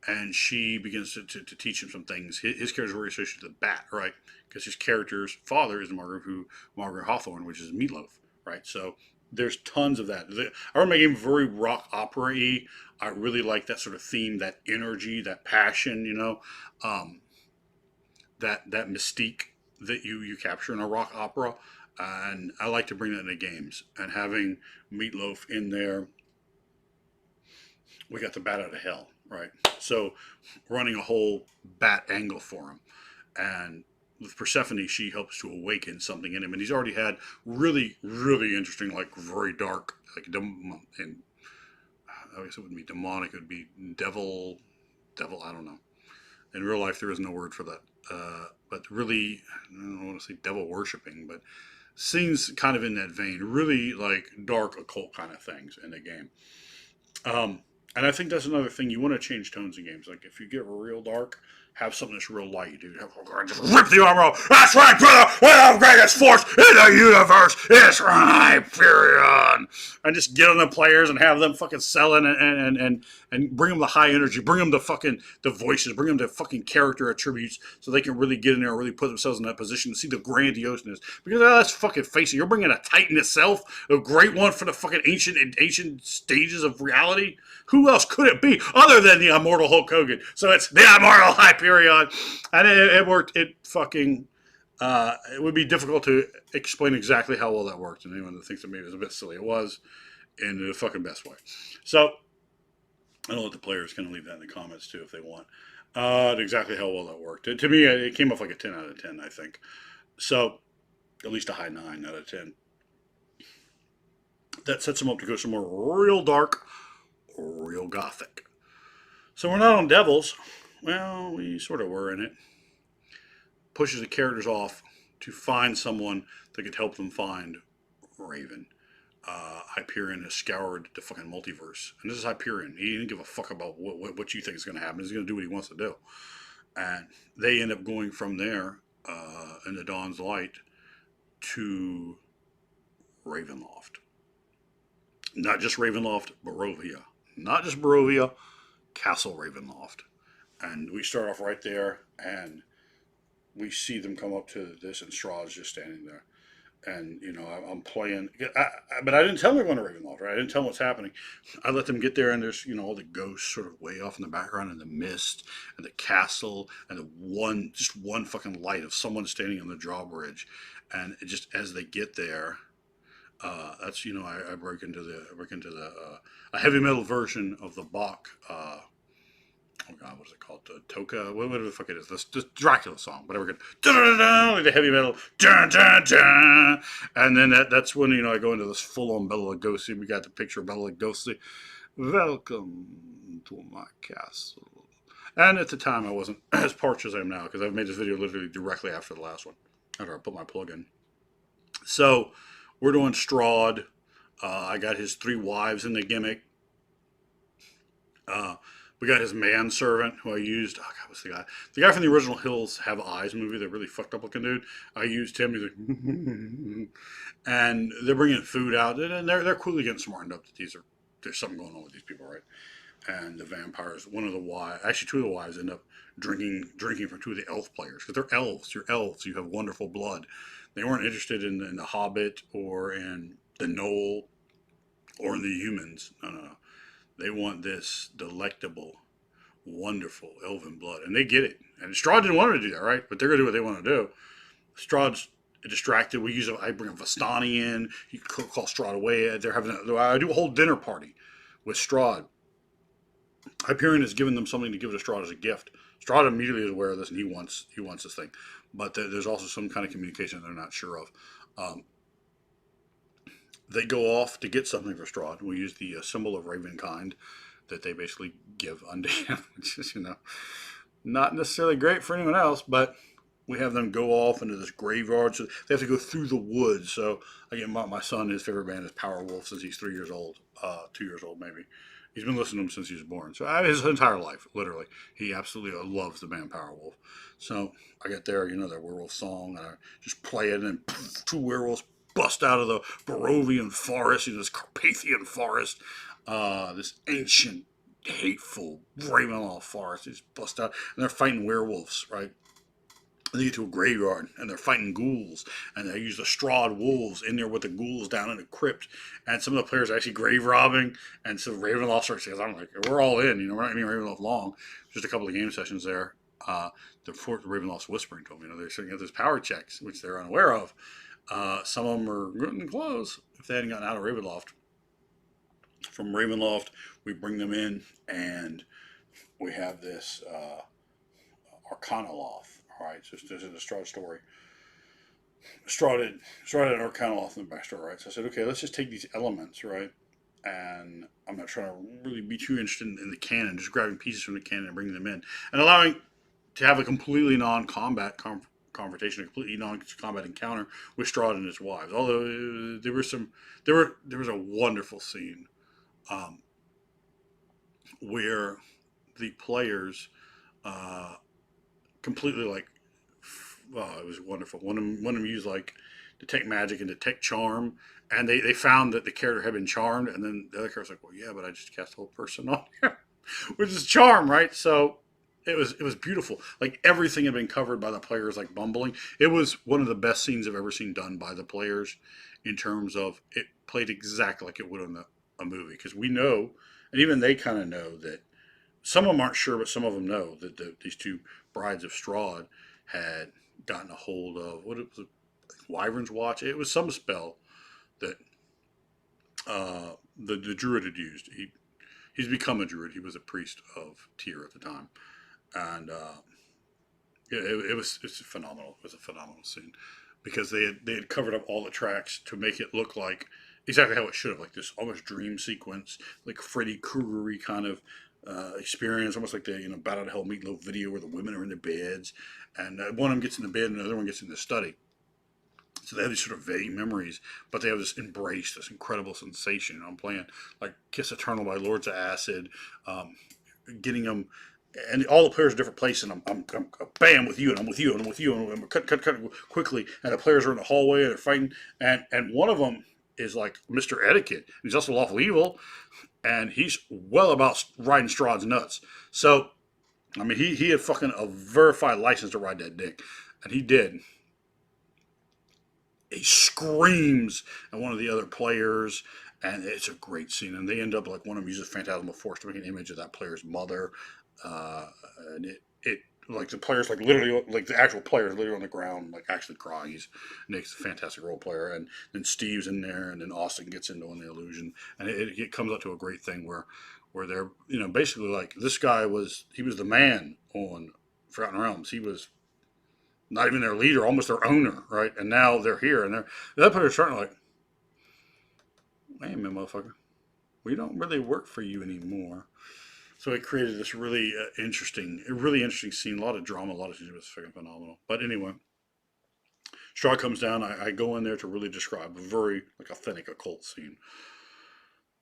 and she begins to teach him some things. His character is very associated with the bat, right? Because his character's father is Margaret Hawthorne, which is Meatloaf, right? So there's tons of that. I remember making very rock opera-y. I really like that sort of theme, that energy, that passion, that mystique that you capture in a rock opera, and I like to bring that into games. And having Meatloaf in there, we got the bat out of hell, right? So running a whole bat angle for him, and with Persephone, she helps to awaken something in him, and he's already had really interesting, like very dark, like and I guess it wouldn't be demonic, it would be devil. I don't know. In real life, there is no word for that. But really, I don't want to say devil worshipping, but scenes kind of in that vein, really like dark occult kind of things in the game. And I think that's another thing. You want to change tones in games. Like if you get real dark, have something that's real light, dude. Just rip the armor off. That's right, brother. We're the greatest force in the universe. It's Hyperion. And just get on the players and have them fucking selling and bring them the high energy. Bring them the voices. Bring them the fucking character attributes so they can really get in there and really put themselves in that position and see the grandioseness. Because let's fucking face it, you're bringing a Titan itself, a great one for the fucking ancient stages of reality. Who else could it be other than the immortal Hulk Hogan? So it's the immortal Hyperion, and it worked. It would be difficult to explain exactly how well that worked, and anyone that thinks that maybe it was a bit silly, it was in the fucking best way. So I'll let the players kind of leave that in the comments too if they want. Exactly how well that worked. To me, it came off like a 10 out of 10, I think. So at least a high 9 out of 10. That sets them up to go somewhere real dark, real gothic. So we're not on Devils. Well, we sort of were in it. Pushes the characters off to find someone that could help them find Raven. Hyperion has scoured the fucking multiverse, and this is Hyperion. He didn't give a fuck about what you think is going to happen. He's going to do what he wants to do, and they end up going from there in the Dawn's Light to Ravenloft. Not just Ravenloft, Barovia. Not just Barovia, Castle Ravenloft. And we start off right there, and we see them come up to this, and Strahd's just standing there. And, I'm playing. But I didn't tell them they're going to Ravenloft, right? I didn't tell them what's happening. I let them get there, and there's, all the ghosts sort of way off in the background, and the mist, and the castle, and just one fucking light of someone standing on the drawbridge. And just as they get there, that's I break into the a heavy metal version of the Bach. Oh God, what is it called? The Toka, whatever the fuck it is. This Dracula song, whatever. Like the heavy metal, and then that's when I go into this full on Bela Lugosi. We got the picture of Bela Lugosi. Welcome to my castle. And at the time, I wasn't as parched as I am now because I've made this video literally directly after the last one. After I put my plug in. So we're doing Strahd. I got his 3 wives in the gimmick. We got his manservant, who I used. Oh God, what's the guy? The guy from the original Hills Have Eyes movie, the really fucked up looking dude. I used him. He's like, and they're bringing food out, and they're quickly getting smartened up that there's something going on with these people, right? And the vampires, one of the wives, actually 2 of the wives, end up drinking from 2 of the elf players because they're elves. You're elves. You have wonderful blood. They weren't interested in the Hobbit or in the Knoll or in the humans. No. They want this delectable, wonderful elven blood. And they get it. And Strahd didn't want to do that, right? But they're going to do what they want to do. Strahd's distracted. I bring a Vistani in. You call Strahd away. I do a whole dinner party with Strahd. Hyperion has given them something to give to Strahd as a gift. Strahd immediately is aware of this, and he wants this thing. But there's also some kind of communication they're not sure of. They go off to get something for Strahd. We use the symbol of Ravenkind that they basically give unto him, which is, not necessarily great for anyone else, but we have them go off into this graveyard. So they have to go through the woods. So again, my son, his favorite band is Powerwolf since he's 3 years old, 2 years old maybe. He's been listening to them since he was born. So his entire life, literally. He absolutely loves the band Powerwolf. So I get there, their werewolf song, and I just play it, and poof, 2 werewolves bust out of the Barovian forest, this Carpathian forest, this ancient, hateful Ravenloft forest. They just bust out, and they're fighting werewolves, right? And they get to a graveyard, and they're fighting ghouls, and they use the Strahd wolves in there with the ghouls down in the crypt, and some of the players are actually grave robbing, and so Ravenloft starts saying, I'm like, we're all in, we're not in Ravenloft long, just a couple of game sessions there. The Ravenloft's whispering to them, they're setting up those power checks, which they're unaware of. Some of them are getting close if they hadn't gotten out of Ravenloft. From Ravenloft, we bring them in, and we have this Arcanoloth. All right, so this is a Strahd story. Strahd had Arcanoloth in the backstory, right? So I said, okay, let's just take these elements, right? And I'm not trying to really be too interested in the canon, just grabbing pieces from the canon and bringing them in, and allowing to have a completely non-combat confrontation, a completely non-combat encounter with Strahd and his wives. Although there was a wonderful scene where the players completely it was wonderful. One of them used detect magic and detect charm, and they found that the character had been charmed, and then the other character was like, well, yeah, but I just cast the whole person on here, which is charm, right? So it was beautiful. Like everything had been covered by the players, like bumbling. It was one of the best scenes I've ever seen done by the players in terms of it played exactly like it would on a movie, because we know, and even they kind of know that some of them aren't sure, but some of them know that these 2 brides of Strahd had gotten a hold of Wyvern's Watch. It was some spell that the druid had used. He's become a druid. He was a priest of Tyr at the time, and it's phenomenal. It was a phenomenal scene because they had covered up all the tracks to make it look like exactly how it should have, like this almost dream sequence, like Freddy Krueger-y kind of experience, almost like the Bat Out of Hell Meatloaf video where the women are in their beds, and one of them gets in the bed and the other one gets in the study. So they have these sort of vague memories, but they have this embrace, this incredible sensation. I'm playing like Kiss Eternal by Lords of Acid, um, getting them, and all the players are different places. And I'm bam with you, and I'm with you, and I'm with you, and I'm cut quickly. And the players are in the hallway, and they're fighting, and one of them is like Mr. Etiquette. He's also lawful evil, and he's well about riding Strahd's nuts. So I mean, he had fucking a verified license to ride that dick, and he did. He screams at one of the other players, and it's a great scene. And they end up like one of them uses Phantasmal Force to make an image of that player's mother, uh, and it like the players like literally like the actual players literally on the ground like actually crying. He's Nick's a fantastic role player, and then Steve's in there, and then Austin gets into on the illusion, and it comes up to a great thing where they're basically like this guy he was the man on Forgotten Realms. He was not even their leader, almost their owner, right? And now they're here, and the other players starting like, "Hey, man, motherfucker, we don't really work for you anymore." So it created this really interesting scene. A lot of drama, a lot of things. It was fucking phenomenal. But anyway, Straw comes down. I go in there to really describe a very like authentic occult scene.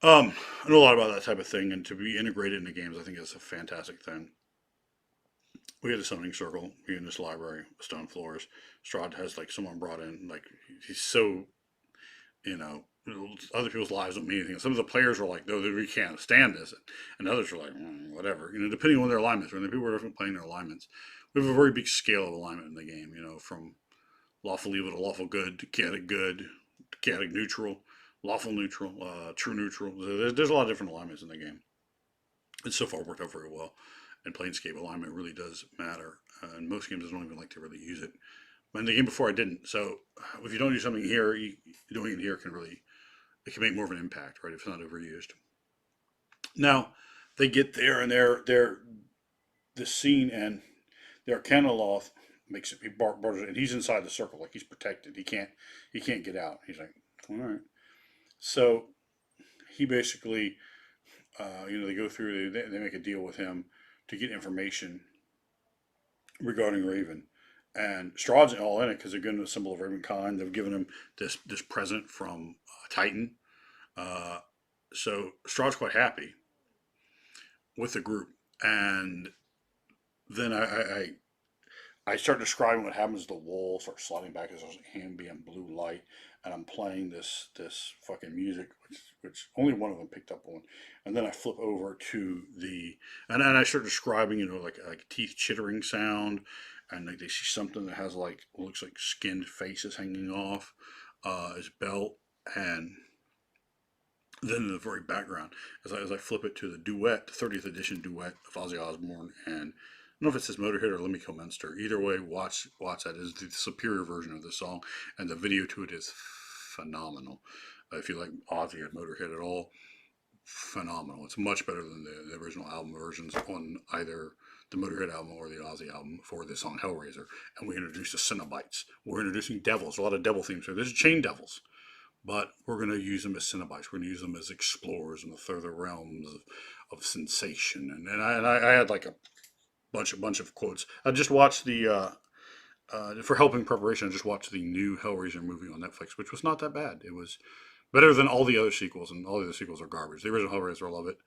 I know a lot about that type of thing, and to be integrated into games, I think is a fantastic thing. We had a summoning circle. We in this library, stone floors. Strahd has like someone brought in, like he's so you know other people's lives don't mean anything. Some of the players are like, no, we can't stand this, and others are like, whatever. Depending on their alignments. When the people are playing their alignments, we have a very big scale of alignment in the game. From lawful evil to lawful good to chaotic neutral, lawful neutral, true neutral. There's a lot of different alignments in the game. It's so far worked out very well. And Planescape alignment really does matter. And most games I don't even like to really use it. But in the game before I didn't. So if you don't do something here, doing it here it can make more of an impact, right? If it's not overused. Now they get there and they're the scene and their Kenilith makes it barters and he's inside the circle, like he's protected. He can't get out. He's like, all right. So he basically they go through they make a deal with him to get information regarding Raven. And Strahd's all in it because they're giving him a symbol of Ravenkind. They've given him this present from Titan. Uh, so Strahd's quite happy with the group. And then I start describing what happens. The wall starts sliding back as there's ambient blue light, and I'm playing this fucking music, which only one of them picked up on. And then I flip over to and I start describing, like teeth chittering sound, and like they see something that has like looks like skinned faces hanging off his belt, and then in the very background, as I flip it to the duet, the 30th edition duet of Ozzy Osbourne, and I don't know if it says Motorhead or Let Me Kill Minster. Either way, watch that. It's the superior version of the song, and the video to it is phenomenal. If you like Ozzy and Motorhead at all, phenomenal. It's much better than the original album versions on either the Motorhead album or the Ozzy album for the song Hellraiser. And we introduced the Cenobites. We're introducing devils, a lot of devil themes here. There's chain devils, but we're going to use them as Cenobites. We're going to use them as explorers in the further realms of sensation. And I had like a bunch of quotes. I just watched for helping preparation. I just watched the new Hellraiser movie on Netflix, which was not that bad. It was better than all the other sequels, and all the other sequels are garbage. The original Hellraiser, I love it.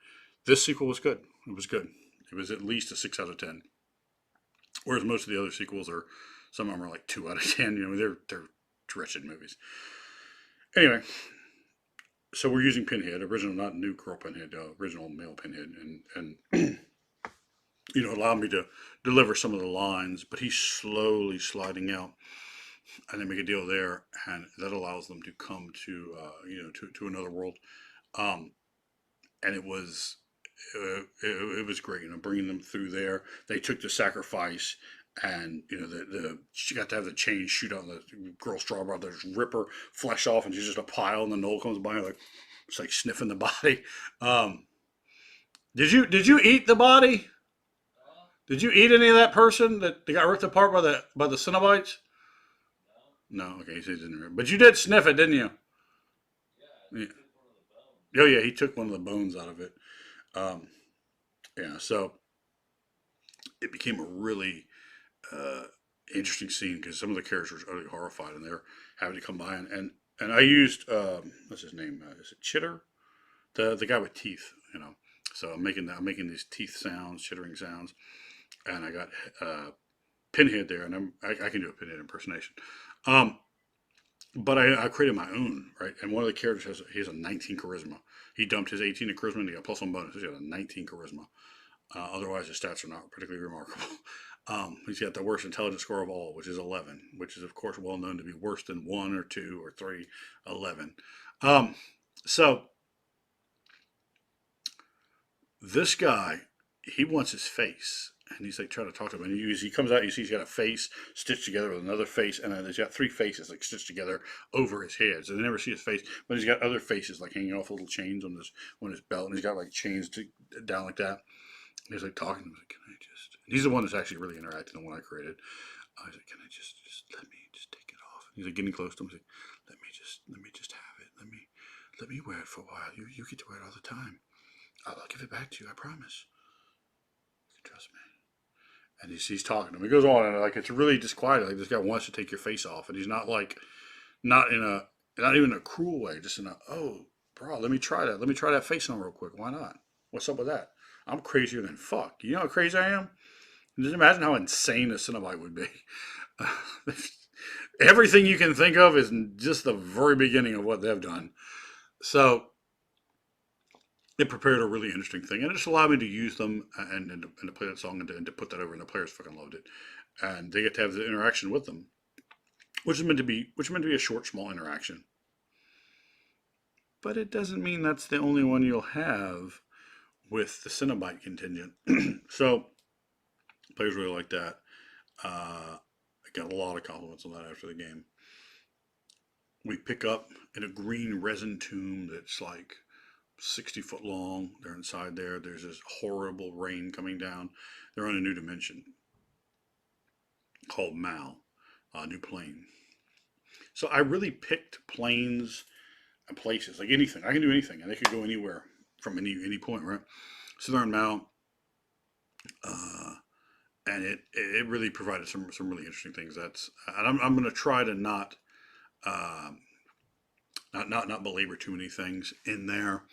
This sequel was good. It was good. It was at least a 6 out of 10. Whereas most of the other sequels some of them are like 2 out of 10. They're wretched movies. Anyway, so we're using Pinhead, original, not new girl Pinhead, original male Pinhead, and allow me to deliver some of the lines, but he's slowly sliding out, and they make a deal there, and that allows them to come to another world, and it was great, bringing them through there. They took the sacrifice, and she got to have the chain shoot out the girl Strawberry, just rip her flesh off, and she's just a pile, and the Knoll comes by, like it's like sniffing the body. Did you eat the body? Did you eat any of that person that got ripped apart by the Cenobites? No, okay, so he didn't. But you did sniff it, didn't you? Yeah. Oh yeah, he took one of the bones out of it. Um, yeah, so it became a really interesting scene because some of the characters are utterly horrified and they're having to come by and I used what's his name? Is it Chitter? The guy with teeth, you know. So I'm making these teeth sounds, chittering sounds, and I got Pinhead there, and I can do a Pinhead impersonation. Um, but I created my own, right? And one of the characters has a 19 charisma. He dumped his 18 in charisma and he got plus one bonus. He's got a 19 charisma. Otherwise, his stats are not particularly remarkable. He's got the worst intelligence score of all, which is 11, which is, of course, well known to be worse than 1 or 2 or 3, 11. Um, so, this guy, he wants his face. And he's like trying to talk to him. And he comes out, you see he's got a face stitched together with another face. And then he's got 3 faces like stitched together over his head. So they never see his face. But he's got other faces like hanging off little chains on his belt. And he's got like chains down like that. He's like talking to him, like, can I just? And he's the one that's actually really interacting the one I created. I was like, can I just let me just take it off? And he's like getting close to him. He's like, let me just have it. Let me wear it for a while. You get to wear it all the time. I'll give it back to you. I promise. You can trust me. And he's talking to him. He goes on and like it's really disquieting. Like this guy wants to take your face off, and he's not like not even a cruel way. Just in a bro, let me try that. Let me try that face on real quick. Why not? What's up with that? I'm crazier than fuck. You know how crazy I am? Just imagine how insane a Cenobite would be. Everything you can think of is just the very beginning of what they've done. So it prepared a really interesting thing, and it just allowed me to use them and to play that song and to put that over, and the players fucking loved it, and they get to have the interaction with them, which is meant to be a short, small interaction. But it doesn't mean that's the only one you'll have with the Cenobite contingent. So players really like that. I got a lot of compliments on that after the game. We pick up in a green resin tomb that's like 60 foot long. They're inside there. There's this horrible rain coming down. They're on a new dimension called Mal, a new plane. So I really picked planes and places, like anything. I can do anything, and they could go anywhere from any point, right? So they're in Mal, uh, and it really provided some really interesting things. And I'm going to try to um, not belabor too many things in there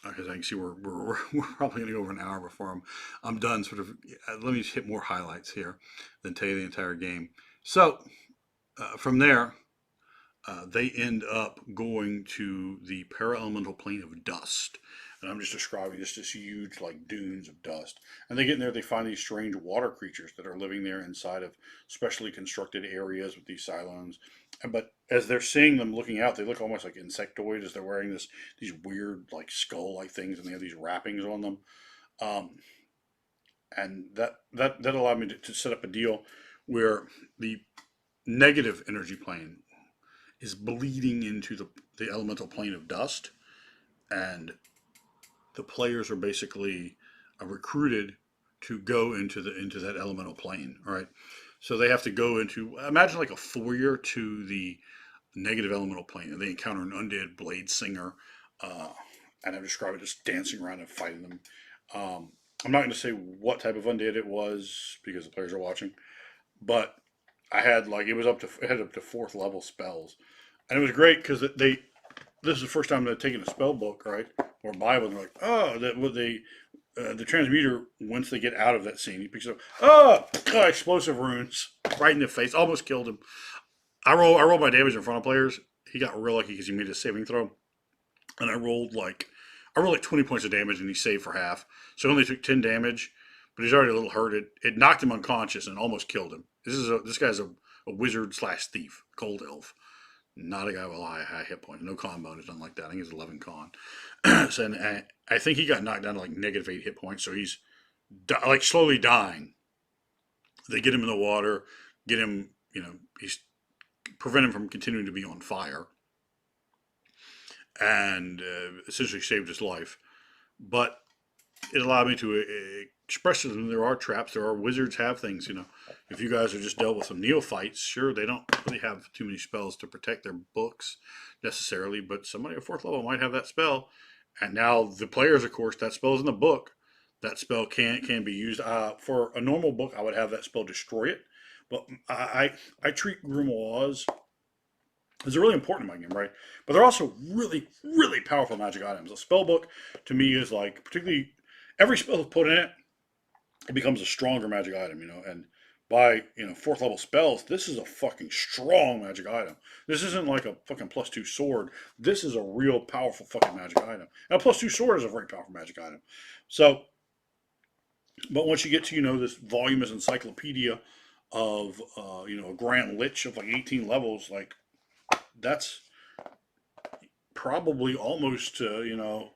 because I can see we're probably going to go over an hour before I'm done. Sort of, let me just hit more highlights here than tell you the entire game. So from there, they end up going to the para-elemental plane of dust. And I'm just describing just this huge like dunes of dust. And they get in there, they find these strange water creatures that are living there inside of specially constructed areas with these cylons. But as they're seeing them looking out, they look almost like insectoids as they're wearing these weird like skull-like things, and they have these wrappings on them. Um, and that allowed me to set up a deal where the negative energy plane is bleeding into the elemental plane of dust, and the players are basically recruited to go into that elemental plane. All right, so they have to go into imagine like a foyer to the negative elemental plane, and they encounter an undead blade singer, uh, and I'm describing just dancing around and fighting them. I'm not going to say what type of undead it was because the players are watching, but I had like it had up to 4th level spells, and it was great because this is the first time they've taken a spell book, right, or Bible, and they're like, oh, that what they the transmuter once they get out of that scene, he picks up, explosive runes right in the face, almost killed him. I rolled my damage in front of players. He got real lucky because he made a saving throw, and I rolled like 20 points of damage, and he saved for half, so he only took 10 damage, but he's already a little hurt. It knocked him unconscious and almost killed him. This guy's a wizard slash thief, cold elf. Not a guy with a high hit point. No con bonus, nothing like that. I think he's 11 con. So and I think he got knocked down to like -8 hit points. So he's like slowly dying. They get him in the water, get him, he's prevent him from continuing to be on fire, and essentially saved his life. But it allowed me to express to them there are traps, there are wizards have things, If you guys have just dealt with some neophytes, sure, they don't really have too many spells to protect their books necessarily, but somebody at 4th level might have that spell. And now the players, of course, that spell is in the book. That spell can be used. For a normal book, I would have that spell destroy it. But I treat grimoires as really important in my game, right? But they're also really, really powerful magic items. A spell book to me is like, particularly every spell put in it, it becomes a stronger magic item, and by, fourth level spells, this is a fucking strong magic item. This isn't like a fucking +2 sword. This is a real powerful fucking magic item. And a +2 sword is a very powerful magic item. So, but once you get to, this voluminous encyclopedia of, a Grand Lich of like 18 levels, like that's probably almost, 20%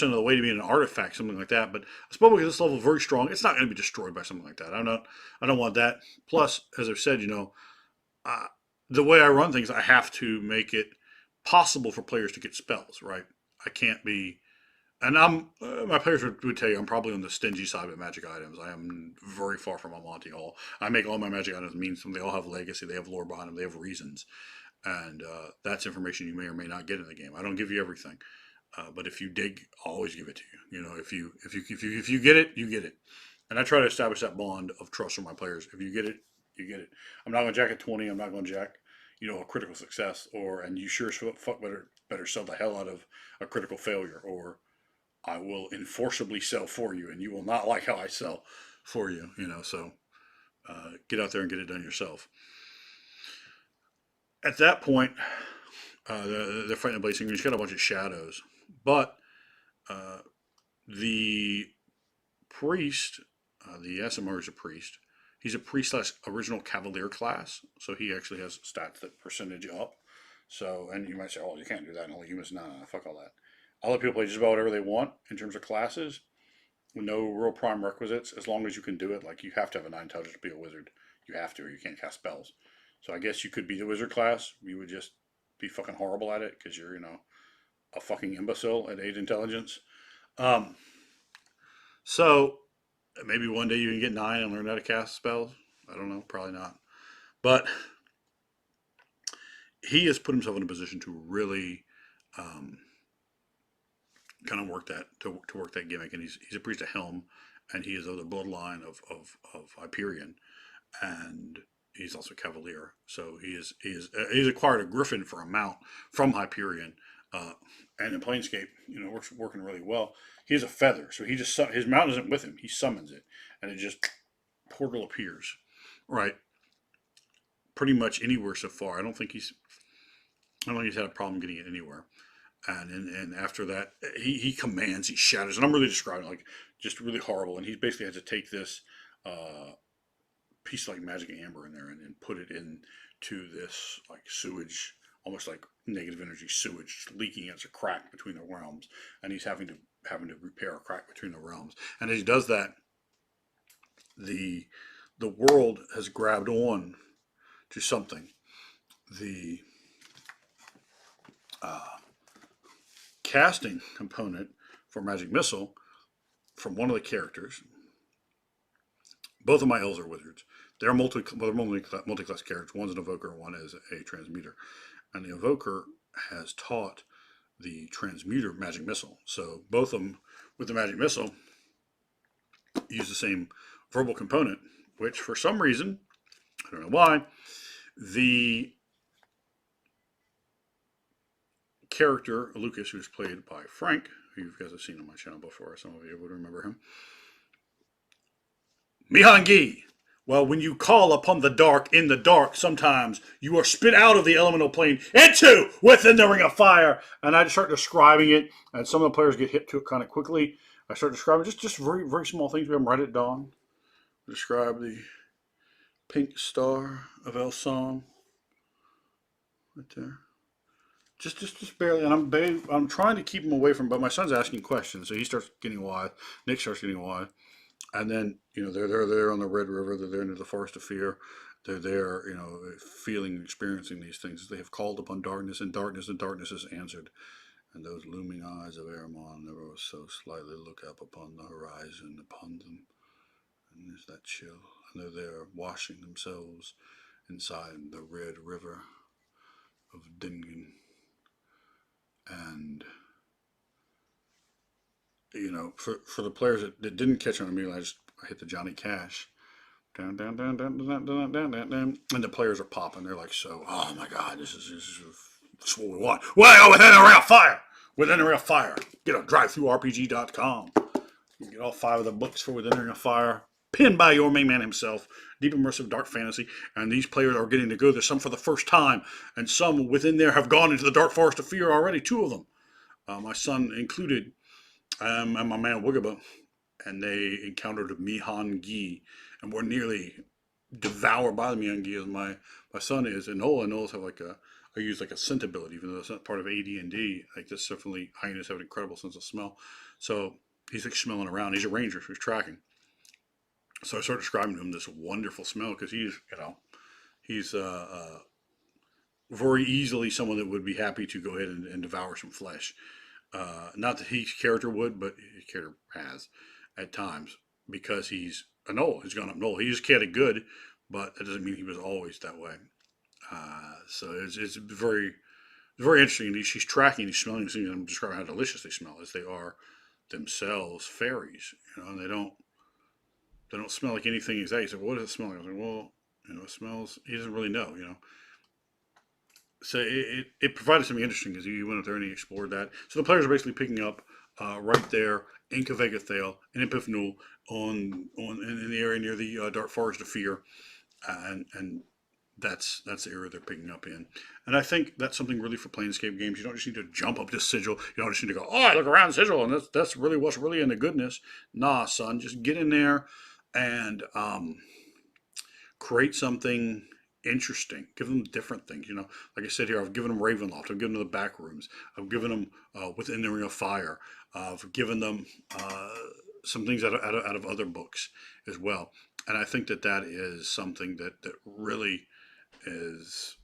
of the way to being an artifact, something like that. But a spellbook at this level is very strong. It's not going to be destroyed by something like that. I don't want that. Plus, as I've said, uh, the way I run things, I have to make it possible for players to get spells. Right? I can't be, and my players would tell you I'm probably on the stingy side with magic items. I am very far from a Monty Hall. I make all my magic items mean something. They all have legacy. They have lore behind them. They have reasons, and that's information you may or may not get in the game. I don't give you everything. But if you dig, I'll always give it to you. If you get it, you get it. And I try to establish that bond of trust with my players. If you get it, you get it. I'm not going to jack a 20. I'm not going to jack, a critical success. And you sure as fuck better sell the hell out of a critical failure, or I will enforceably sell for you, and you will not like how I sell for you. So get out there and get it done yourself. At that point, they're fighting a blazing. He's got a bunch of shadows, but uh, the priest, the SMR is a priest. He's a priest slash original cavalier class, so he actually has stats that percentage up. So, and you might say, "Oh, you can't do that in Holy Humans." No, fuck all that. I'll let people play just about whatever they want in terms of classes, with no real prime requisites, as long as you can do it. Like, you have to have a 9 intelligence to be a wizard. You have to, or you can't cast spells. So I guess you could be the wizard class. You would just be fucking horrible at it because you're, a fucking imbecile at 8 intelligence. Um, so maybe one day you can get 9 and learn how to cast spells. I don't know, probably not. But he has put himself in a position to really um, kind of work that to work that gimmick, and he's a priest of Helm, and he is of the bloodline of Hyperion, and he's also Cavalier. So he's acquired a Griffin for a mount from Hyperion, and in Planescape, working really well. He has a feather, so his mount isn't with him. He summons it, and it just portal appears. Right, pretty much anywhere so far. I don't think he's had a problem getting it anywhere. And after that, he commands, he shatters, and I'm really describing like just really horrible. And he basically had to take this piece of like magic amber in there and put it into this like sewage, almost like negative energy sewage leaking as a crack between the realms, and he's having to repair a crack between the realms. And as he does that, the the world has grabbed on to something. The uh, casting component for Magic Missile from one of the characters. Both of my elves are wizards. They're multi-class characters. One's an evoker, one is a transmuter. And the evoker has taught the transmuter Magic Missile. So both of them with the Magic Missile use the same verbal component, which for some reason, I don't know why, the character, Lucas, who's played by Frank, who you guys have seen on my channel before, some of you would remember him. Mihangi. Well, when you call upon the dark in the dark, sometimes you are spit out of the elemental plane into within the ring of fire. And I just start describing it, and some of the players get hit to it kind of quickly. I start describing just very, very small things. We have them right at dawn. Describe the pink star of El Song right there. Just barely, and I'm trying to keep him away from. But my son's asking questions, so he starts getting wild. Nick starts getting wild, and then they're there on the Red River. They're there into the Forest of Fear. They're there, feeling, experiencing these things. They have called upon darkness, and darkness has answered. And those looming eyes of Aramon never so slightly look up upon the horizon upon them. And there's that chill, and they're there washing themselves inside the Red River of Dingen. And for the players that didn't catch on immediately, I hit the Johnny Cash Down, down, down, down, down, down, down, down, down. And the players are popping. They're like, so, oh my God, this is what we want. Well, within a ring of fire. Within a ring of fire. Get on drivethrurpg.com. You can get all 5 of the books for Within a Ring of Fire, penned by your main man himself. Deep immersive dark fantasy, and these players are getting to go. There's some for the first time, and some within there have gone into the dark forest of fear already. 2 of them, my son included, and my man Wigaba, and they encountered Mihan Gi, and were nearly devoured by the Mihan Gi as my son is. And Noel's have like I use like a scent ability, even though it's not part of AD&D. Like this, definitely hyenas have an incredible sense of smell. So he's like smelling around. He's a ranger, so he's tracking. So I started describing to him this wonderful smell because he's very easily someone that would be happy to go ahead and devour some flesh. Not that his character would, but his character has at times because he's a Knoll. He's gone up Knoll. He just cared good, but that doesn't mean he was always that way. So it's very interesting. And she's tracking, he's smelling things. I'm describing how delicious they smell as they are themselves fairies. And they don't smell like anything exactly. He said, well, what does it smell like? I was like, well, it smells, he doesn't really know. So it provided something interesting because he went up there and he explored that. So the players are basically picking up right there in Kvegathale and Epiphnul in the area near the Dark Forest of Fear, and that's the area they're picking up in. And I think that's something really for Planescape games. You don't just need to jump up to Sigil. You don't just need to go, oh, I look around Sigil, and that's really what's really in the goodness. Nah, son, just get in there and create something interesting. Give them different things. Like I said here, I've given them Ravenloft. I've given them the back rooms. I've given them Within the Ring of Fire. I've given them some things out of other books as well. And I think that is something that really is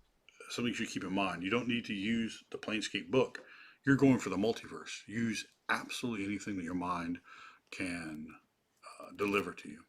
something you should keep in mind. You don't need to use the Planescape book. You're going for the multiverse. Use absolutely anything that your mind can deliver to you.